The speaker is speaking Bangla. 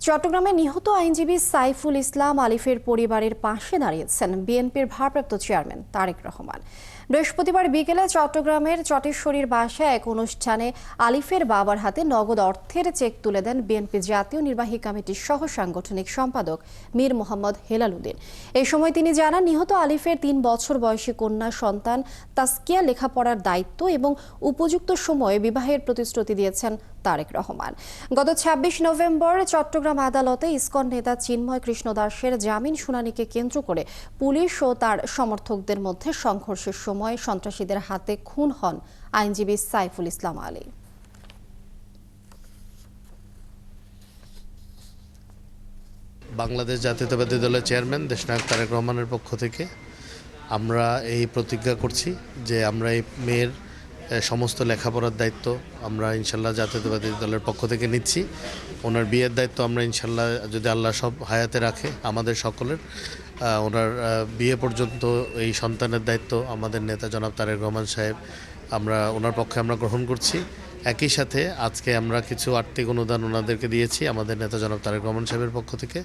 চট্টগ্রামে নিহত আইনজীবী সাইফুল ইসলাম আলিফের পরিবারের পাশে দাঁড়িয়েছেন বিএনপির ভারপ্রাপ্ত চেয়ারম্যান তারেক রহমান। বৃহস্পতিবার বিকেলে চট্টগ্রামের চটেশ্বরীর বাসায় এক অনুষ্ঠানে আলিফের বাবার হাতে নগদ অর্থের চেক তুলে দেন বিএনপি জাতীয় নির্বাহী কমিটির সহ সাংগঠনিক সম্পাদক মীর মোহাম্মদ হেলাল উদ্দিন। এই সময় তিনি জানান, নিহত আলিফের ৩ বছর বয়সী কন্যা সন্তান তাসকিয়া লেখাপড়ার দায়িত্ব এবং উপযুক্ত সময়ে বিবাহের প্রতিশ্রুতি দিয়েছেন তারেক রহমান। গত ২৬ নভেম্বর চট্টগ্রাম আদালতে ইসকন নেতা চিন্ময় কৃষ্ণ দাসের জামিন শুনানিকে কেন্দ্র করে পুলিশ ও তার সমর্থকদের মধ্যে সংঘর্ষের সময় সন্ত্রাসীদের হাতে খুন হন আইনজীবী সাইফুল ইসলাম আলী। বাংলাদেশ জাতীয়তাবাদী দলের চেয়ারম্যান দেশনায়ক তারেক রহমানের পক্ষ থেকে আমরা এই প্রতিজ্ঞা করছি যে আমরা এই মেয়ের সমস্ত লেখাপড়ার দায়িত্ব আমরা ইনশাল্লাহ জাতীয়তাবাদী দলের পক্ষ থেকে নিচ্ছি। ওনার বিয়ের দায়িত্ব আমরা ইনশাল্লাহ, যদি আল্লাহ সব হায়াতে রাখে আমাদের সকলের, ওনার বিয়ে পর্যন্ত এই সন্তানের দায়িত্ব আমাদের নেতা জনাব তারেক রহমান সাহেব, আমরা ওনার পক্ষে আমরা গ্রহণ করছি। একই সাথে আজকে আমরা কিছু আর্থিক অনুদান ওনাদেরকে দিয়েছি আমাদের নেতা জনাব তারেক রহমান সাহেবের পক্ষ থেকে।